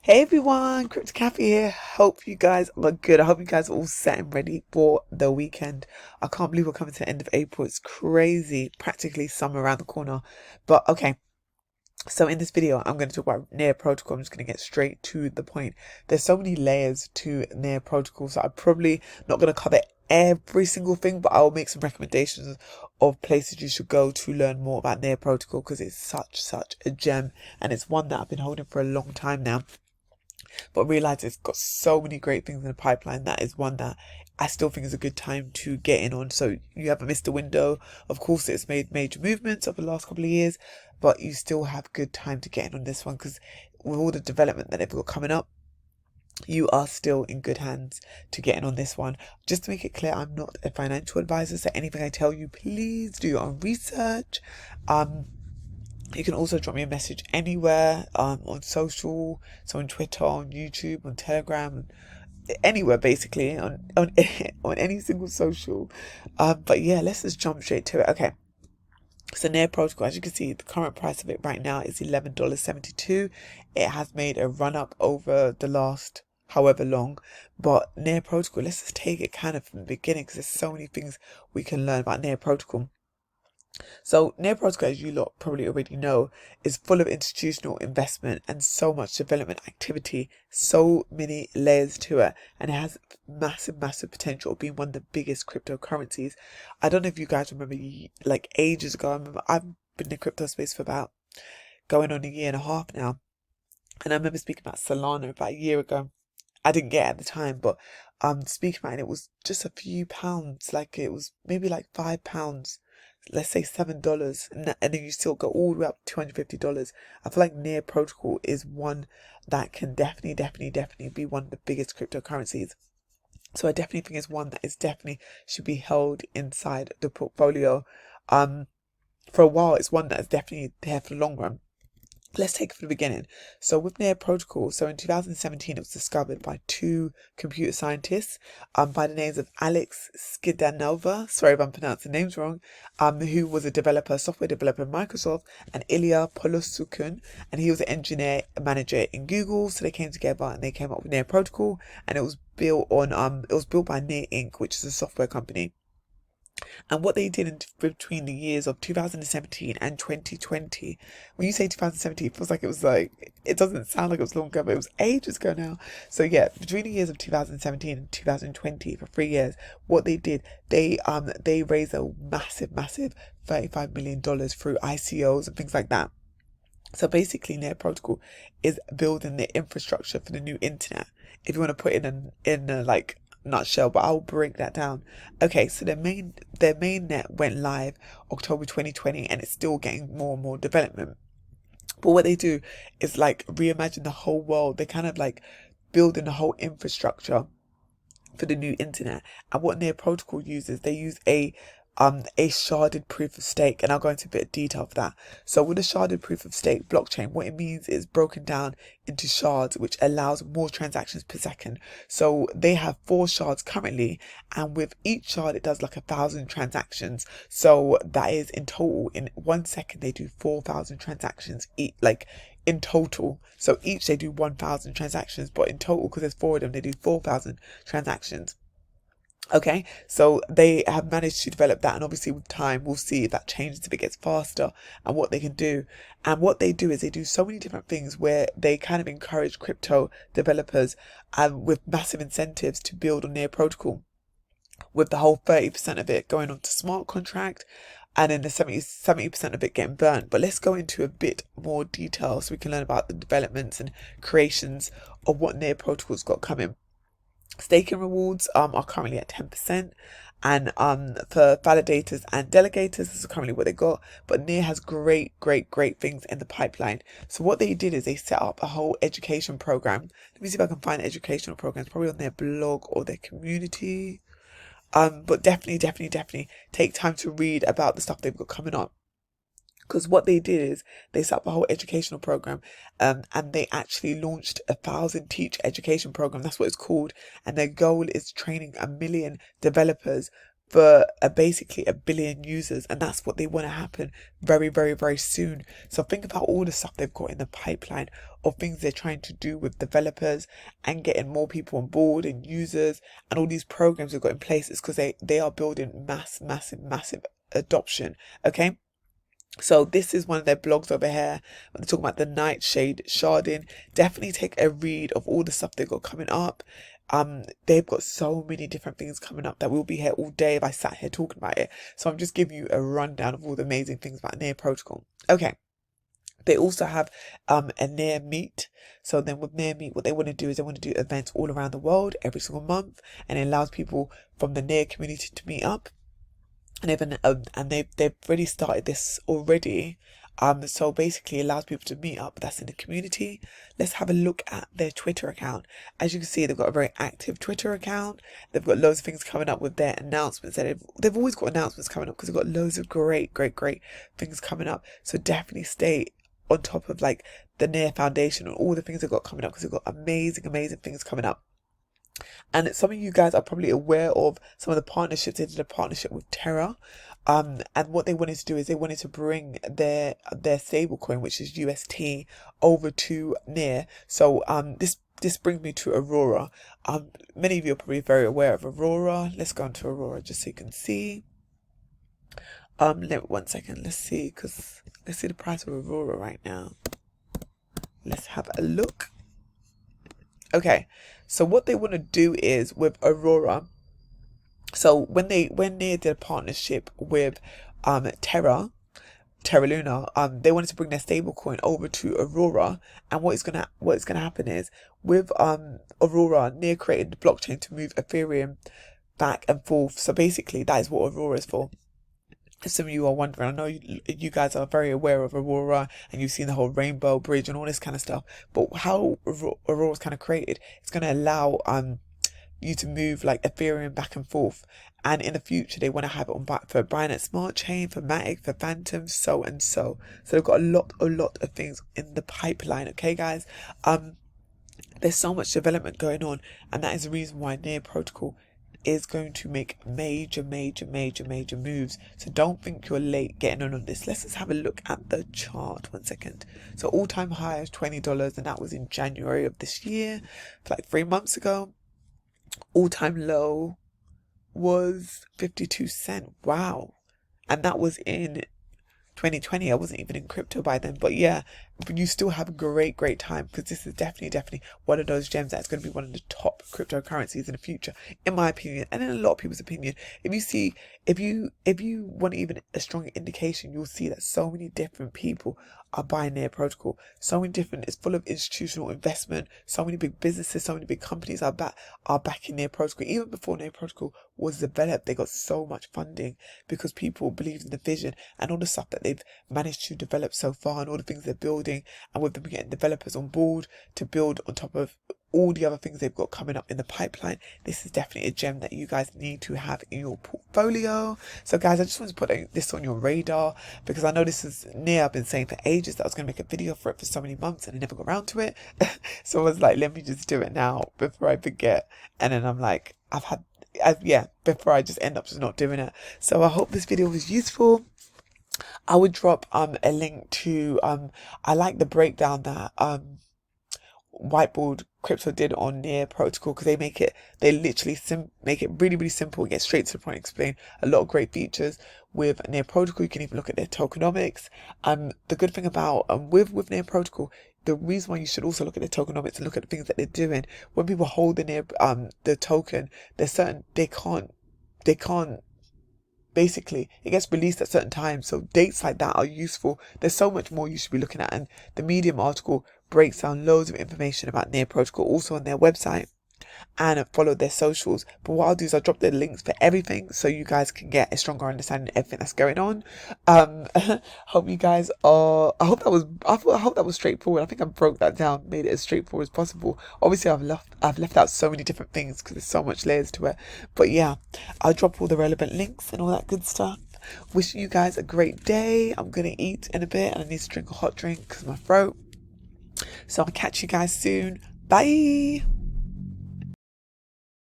Hey everyone, cryptokaffy here. Hope you guys are good. I hope you guys are all set and ready for the weekend. I can't believe we're coming to the end of April. It's crazy. Practically summer around the corner. But okay, so in this video, I'm going to talk about Near Protocol. I'm just going to get straight to the point. There's so many layers to Near Protocol, so I'm probably not going to cover every single thing, but I'll make some recommendations of places you should go to learn more about Near Protocol because it's such a gem, and it's one that I've been holding for a long time now, but realize it's got so many great things in the pipeline. That is one that I still think is a good time to get in on. So you haven't missed a window. Of course, it's made major movements over the last couple of years, but you still have good time to get in on this one because with all the development that they've got coming up, you are still in good hands to get in on this one. Just to make it clear, I'm not a financial advisor, so anything I tell you, please do your own research. You can also drop me a message anywhere, on social, so on Twitter, on YouTube, on Telegram, anywhere basically, on on any single social. But yeah, let's just jump straight to it. Okay. So Near Protocol, as you can see, the current price of it right now is $11.72. It has made a run up over the last however long, but Near Protocol, let's just take it kind of from the beginning because there's so many things we can learn about Near Protocol. So Near Protocol, as you lot probably already know, is full of institutional investment and so much development activity, so many layers to it, and it has massive potential of being one of the biggest cryptocurrencies. I don't know if you guys remember, like ages ago, I remember I've been in the crypto space for about going on a year and a half now, and I remember speaking about Solana about a year ago. I didn't get it at the time, but speaking about it, it was just a few pounds, like it was maybe like £5, let's say $7, and then you still go all the way up to $250. I feel like Near Protocol is one that can definitely be one of the biggest cryptocurrencies. So I definitely think it's one that is definitely should be held inside the portfolio. For a while, it's one that is definitely there for the long run. Let's take it from the beginning. So with Near Protocol, so in 2017 it was discovered by two computer scientists by the names of Alex Skidanova, sorry if I'm pronouncing names wrong, who was a developer, software developer in Microsoft, and Ilya Polosukun, and he was an engineer manager in Google. So they came together and they came up with Near Protocol, and it was built on it was built by Near Inc., which is a software company. And what they did in between the years of 2017 and 2020, when you say 2017, it feels like it was like, it doesn't sound like it was long ago, but it was ages ago now. So yeah, between the years of 2017 and 2020, for 3 years, what they did, they raised a massive $35 million through ICOs and things like that. So basically, Near Protocol is building the infrastructure for the new internet. If you want to put it in a like nutshell, but I'll break that down. Okay, so their main net went live October 2020, and it's still getting more and more development. But what they do is like reimagine the whole world. They kind of like building the whole infrastructure for the new internet. And what Near Protocol uses, they use a sharded proof of stake, and I'll go into a bit of detail of that. So with a sharded proof of stake blockchain, what it means is broken down into shards, which allows more transactions per second. So they have 4 shards currently, and with each shard it does like 1,000 transactions. So that is in total, in 1 second they do 4,000 transactions like in total. So each they do 1,000 transactions, but in total, because there's 4 of them, they do 4,000 transactions. Okay, so they have managed to develop that, and obviously with time we'll see if that changes, if it gets faster, and what they can do. And what they do is they do so many different things where they kind of encourage crypto developers with massive incentives to build on Near Protocol, with the whole 30% of it going on to smart contract, and then the 70% of it getting burnt. But let's go into a bit more detail so we can learn about the developments and creations of what Near Protocol's got coming. Staking rewards are currently at 10%, and for validators and delegators, this is currently what they got. But Near has great things in the pipeline. So what they did is they set up a whole education program. Let me see if I can find educational programs, probably on their blog or their community. But definitely take time to read about the stuff they've got coming up. Because what they did is they set up a whole educational program, and they actually launched 1,000 teach education program. That's what it's called. And their goal is training 1 million developers for basically 1 billion users, and that's what they want to happen very, very, very soon. So think about all the stuff they've got in the pipeline of things they're trying to do with developers and getting more people on board and users, and all these programs they've got in place. Is because they are building massive adoption. Okay. So this is one of their blogs over here. When they're talking about the nightshade sharding, definitely take a read of all the stuff they've got coming up. They've got so many different things coming up that we'll be here all day if I sat here talking about it. So I'm just giving you a rundown of all the amazing things about Near Protocol. Okay. They also have a Near Meet. So then with Near Meet, what they want to do is they want to do events all around the world every single month, and it allows people from the Near community to meet up. And they've already started this already. So basically it allows people to meet up. That's in the community. Let's have a look at their Twitter account. As you can see, they've got a very active Twitter account. They've got loads of things coming up with their announcements. They've always got announcements coming up because they've got loads of great things coming up. So definitely stay on top of like the Near Foundation and all the things they've got coming up, because they've got amazing things coming up. And some of you guys are probably aware of some of the partnerships. They did a partnership with Terra. And what they wanted to do is they wanted to bring their stable coin, which is UST, over to Near. So this brings me to Aurora. Many of you are probably very aware of Aurora. Let's go into Aurora just so you can see. One second. Let's see the price of Aurora right now. Let's have a look. Okay, so what they want to do is with Aurora. So when they did a partnership with Terra Luna, they wanted to bring their stablecoin over to Aurora. And what's gonna happen is with Aurora, Near created the blockchain to move Ethereum back and forth. So basically, that is what Aurora is for. Some of you are wondering, I know you guys are very aware of Aurora and you've seen the whole rainbow bridge and all this kind of stuff, but how Aurora's kind of created, it's going to allow you to move like Ethereum back and forth, and in the future they want to have it on for Binance Smart Chain, for Matic, for Phantom, so they've got a lot of things in the pipeline. Okay guys, there's so much development going on, and that is the reason why Near Protocol is going to make major moves. So don't think you're late getting on this. Let's just have a look at the chart. 1 second. So all-time high is $20, and that was in January of this year, like 3 months ago. All-time low was 52 cents. Wow. And that was in 2020. I wasn't even in crypto by then, but yeah, but you still have a great time, because this is definitely one of those gems that's going to be one of the top cryptocurrencies in the future, in my opinion, and in a lot of people's opinion. If you want even a stronger indication, you'll see that so many different people are buying Near Protocol. So many different, it's full of institutional investment. So many big businesses, so many big companies are backing Near Protocol. Even before Near Protocol was developed, they got so much funding because people believed in the vision and all the stuff that they've managed to develop so far, and all the things they're building, and with them getting developers on board to build on top of all the other things they've got coming up in the pipeline. This is definitely a gem that you guys need to have in your portfolio. So guys, I just want to put this on your radar, because I know this is Near. I've been saying for ages that I was going to make a video for it for so many months, and I never got around to it. So I was like, let me just do it now before I forget. And then I'm like, before I just end up just not doing it. So I hope this video was useful. I would drop a link to I like the breakdown that Whiteboard Crypto did on Near Protocol, because they literally make it really simple and get straight to the point, explain a lot of great features with Near Protocol. You can even look at their tokenomics. The good thing about with Near Protocol, the reason why you should also look at their tokenomics and look at the things that they're doing, when people hold the token, there's certain they can't basically, it gets released at certain times, so dates like that are useful. There's so much more you should be looking at, and the Medium article breaks down loads of information about Near Protocol also on their website, and follow their socials. But what I'll do is I'll drop the links for everything so you guys can get a stronger understanding of everything that's going on. Hope you guys are, I hope that was straightforward. I think I broke that down, made it as straightforward as possible. Obviously I've left out so many different things because there's so much layers to it, but yeah, I'll drop all the relevant links and all that good stuff. Wishing you guys a great day. I'm gonna eat in a bit, and I need to drink a hot drink because of my throat. So I'll catch you guys soon. Bye.